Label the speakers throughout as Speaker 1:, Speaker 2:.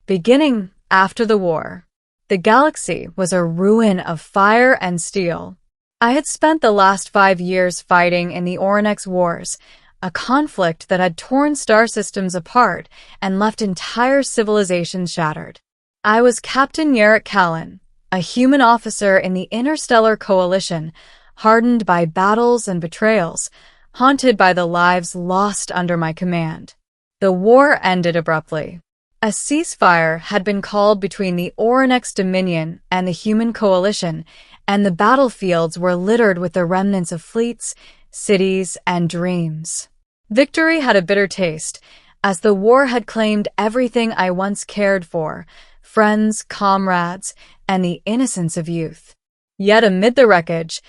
Speaker 1: Beginning after the war, the galaxy was a ruin of fire and steel. I had spent the last 5 years fighting in the Oronex Wars, a conflict that had torn star systems apart and left entire civilizations shattered. I was Captain Yarrick Callan, a human officer in the Interstellar Coalition, hardened by battles and betrayals, haunted by the lives lost under my command. The war ended abruptly. A ceasefire had been called between the Oronex Dominion and the Human Coalition, and the battlefields were littered with the remnants of fleets, cities, and dreams. Victory had a bitter taste, as the war had claimed everything I once cared for: friends, comrades, and the innocence of youth. Yet amid the wreckage,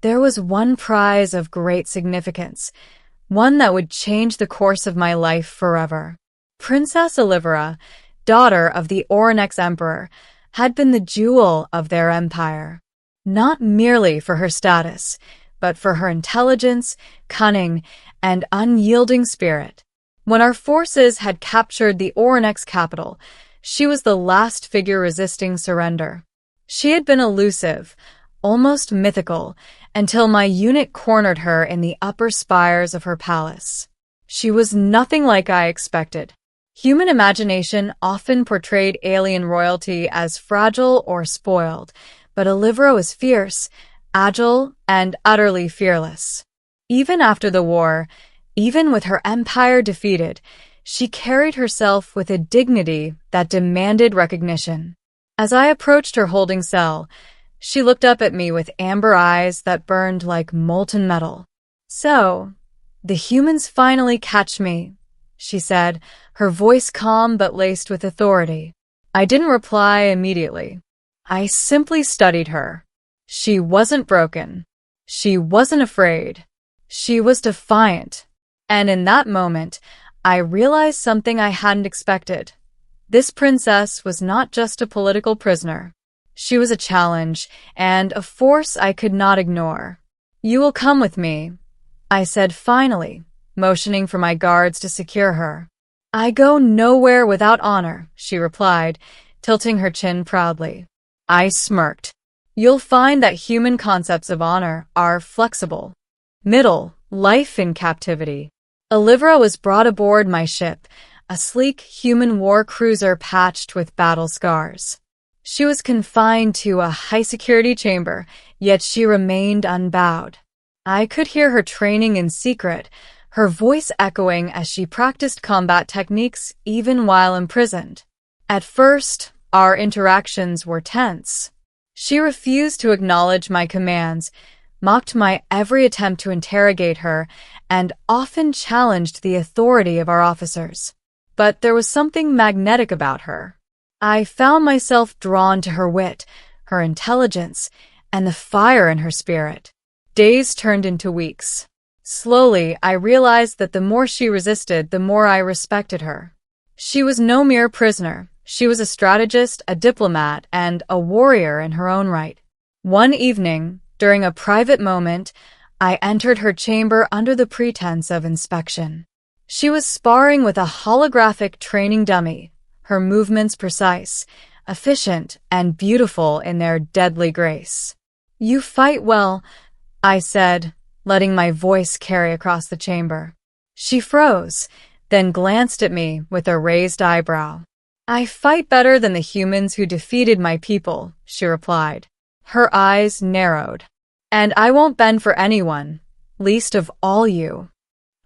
Speaker 1: there was one prize of great significance, one that would change the course of my life forever. Princess Olivera, daughter of the Oronex Emperor, had been the jewel of their empire, not merely for her status, but for her intelligence, cunning, and unyielding spirit. When our forces had captured the Oronex capital, she was the last figure resisting surrender. She had been elusive, almost mythical, until my unit cornered her in the upper spires of her palace. She was nothing like I expected. Human imagination often portrayed alien royalty as fragile or spoiled, but Olivera was fierce, agile, and utterly fearless. Even after the war, even with her empire defeated, she carried herself with a dignity that demanded recognition. As I approached her holding cell, she looked up at me with amber eyes that burned like molten metal. "So, the humans finally catch me," she said, her voice calm but laced with authority. I didn't reply immediately. I simply studied her. She wasn't broken. She wasn't afraid. She was defiant. And in that moment, I realized something I hadn't expected. This princess was not just a political prisoner. She was a challenge, and a force I could not ignore. "You will come with me," I said finally, motioning for my guards to secure her. "I go nowhere without honor," she replied, tilting her chin proudly. I smirked. "You'll find that human concepts of honor are flexible. Middle, life in captivity." Olivera was brought aboard my ship, a sleek human war cruiser patched with battle scars. She was confined to a high-security chamber, yet she remained unbowed. I could hear her training in secret, her voice echoing as she practiced combat techniques even while imprisoned. At first, our interactions were tense. She refused to acknowledge my commands, mocked my every attempt to interrogate her, and often challenged the authority of our officers. But there was something magnetic about her. I found myself drawn to her wit, her intelligence, and the fire in her spirit. Days turned into weeks. Slowly, I realized that the more she resisted, the more I respected her. She was no mere prisoner. She was a strategist, a diplomat, and a warrior in her own right. One evening, during a private moment, I entered her chamber under the pretense of inspection. She was sparring with a holographic training dummy, her movements precise, efficient, and beautiful in their deadly grace. "You fight well," I said, letting my voice carry across the chamber. She froze, then glanced at me with a raised eyebrow. "I fight better than the humans who defeated my people," she replied. Her eyes narrowed. "And I won't bend for anyone, least of all you."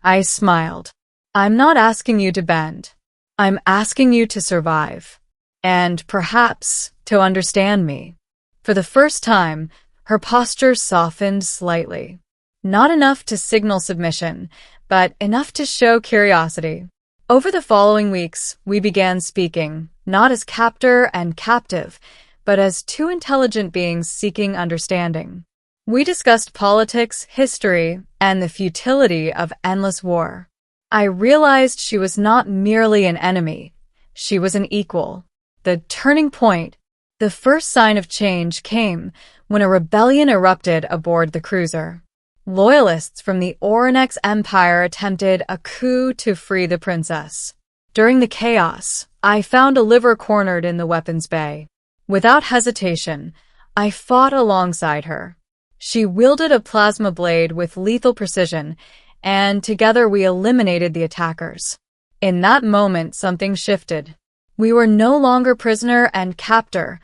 Speaker 1: I smiled. "I'm not asking you to bend. I'm asking you to survive. And perhaps to understand me." For the first time, her posture softened slightly. Not enough to signal submission, but enough to show curiosity. Over the following weeks, we began speaking, not as captor and captive, but as two intelligent beings seeking understanding. We discussed politics, history, and the futility of endless war. I realized she was not merely an enemy. She was an equal. The turning point, the first sign of change, came when a rebellion erupted aboard the cruiser. Loyalists from the Oronex Empire attempted a coup to free the princess. During the chaos, I found Olivia cornered in the weapons bay. Without hesitation, I fought alongside her. She wielded a plasma blade with lethal precision, and together we eliminated the attackers. In that moment, something shifted. We were no longer prisoner and captor.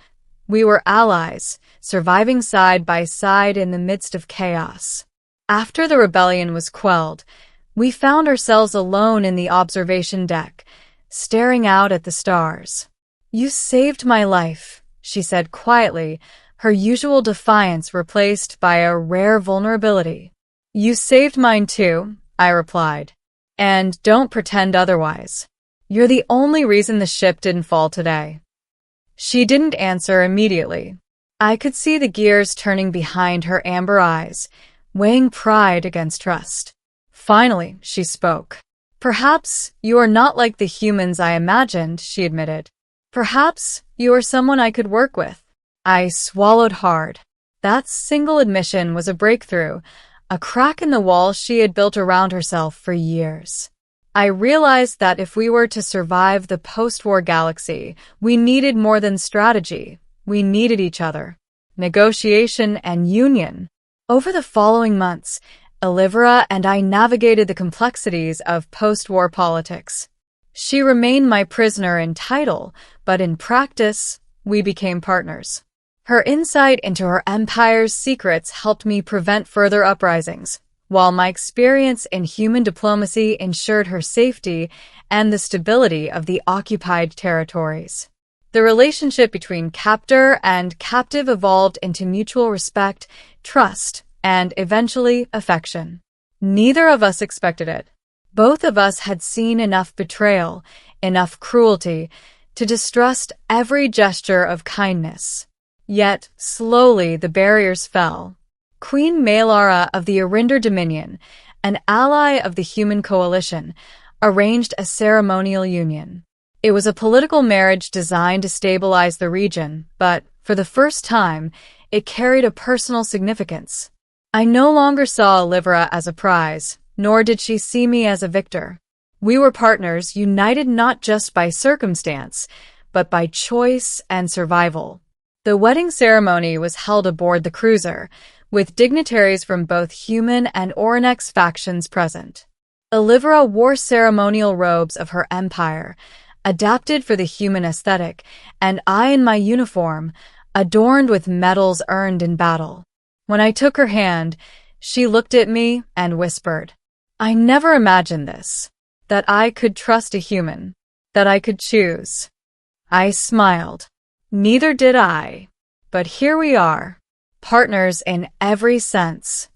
Speaker 1: We were allies, surviving side by side in the midst of chaos. After the rebellion was quelled, we found ourselves alone in the observation deck, staring out at the stars. "You saved my life," she said quietly, her usual defiance replaced by a rare vulnerability. "You saved mine too," I replied. "And don't pretend otherwise. You're the only reason the ship didn't fall today." She didn't answer immediately. I could see the gears turning behind her amber eyes, weighing pride against trust. Finally, she spoke. "Perhaps you are not like the humans I imagined," she admitted. "Perhaps you are someone I could work with." I swallowed hard. That single admission was a breakthrough, a crack in the wall she had built around herself for years. I realized that if we were to survive the post-war galaxy, we needed more than strategy. We needed each other. Negotiation and union. Over the following months, Olivia and I navigated the complexities of post-war politics. She remained my prisoner in title, but in practice, we became partners. Her insight into her empire's secrets helped me prevent further uprisings, while my experience in human diplomacy ensured her safety and the stability of the occupied territories. The relationship between captor and captive evolved into mutual respect, trust, and eventually affection. Neither of us expected it. Both of us had seen enough betrayal, enough cruelty, to distrust every gesture of kindness. Yet, slowly, the barriers fell. Queen Malara of the Arinder Dominion, an ally of the Human Coalition, arranged a ceremonial union. It was a political marriage designed to stabilize the region, but, for the first time, it carried a personal significance. I no longer saw Olivia as a prize, nor did she see me as a victor. We were partners, united not just by circumstance, but by choice and survival. The wedding ceremony was held aboard the cruiser, with dignitaries from both human and Orinex factions present. Olivia wore ceremonial robes of her empire, adapted for the human aesthetic, and I in my uniform, adorned with medals earned in battle. When I took her hand, she looked at me and whispered, "I never imagined this, that I could trust a human, that I could choose." I smiled. Neither did I. But here we are, partners in every sense.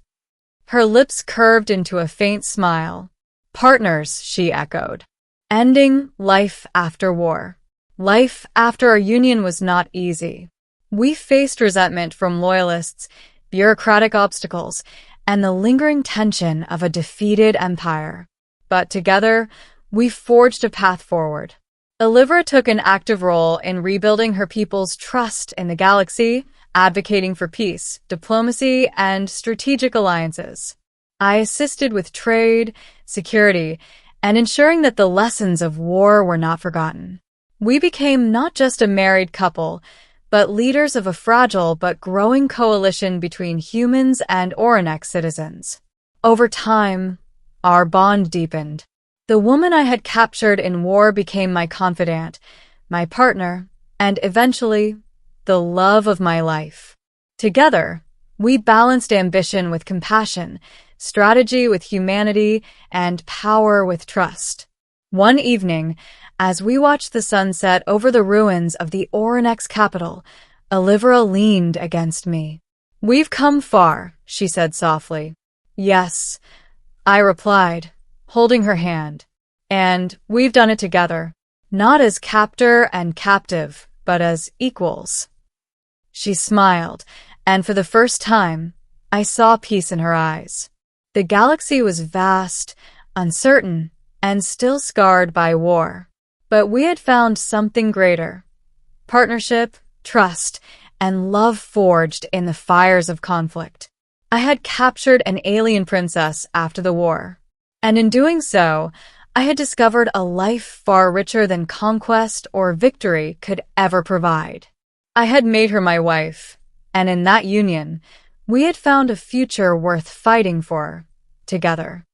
Speaker 1: Her lips curved into a faint smile. "Partners," she echoed. Ending life after war. Life after our union was not easy. We faced resentment from loyalists, bureaucratic obstacles, and the lingering tension of a defeated empire. But together, we forged a path forward. Olivia took an active role in rebuilding her people's trust in the galaxy, advocating for peace, diplomacy, and strategic alliances. I assisted with trade, security, and ensuring that the lessons of war were not forgotten. We became not just a married couple, but leaders of a fragile but growing coalition between humans and Orinex citizens. Over time, our bond deepened. The woman I had captured in war became my confidant, my partner, and eventually, the love of my life. Together, we balanced ambition with compassion, strategy with humanity, and power with trust. One evening, as we watched the sunset over the ruins of the Orinex capital, Olivia leaned against me. "We've come far," she said softly. "Yes," I replied, holding her hand. "And we've done it together, not as captor and captive, but as equals." She smiled, and for the first time, I saw peace in her eyes. The galaxy was vast, uncertain, and still scarred by war. But we had found something greater: partnership, trust, and love forged in the fires of conflict. I had captured an alien princess after the war, and in doing so, I had discovered a life far richer than conquest or victory could ever provide. I had made her my wife, and in that union, we had found a future worth fighting for, together.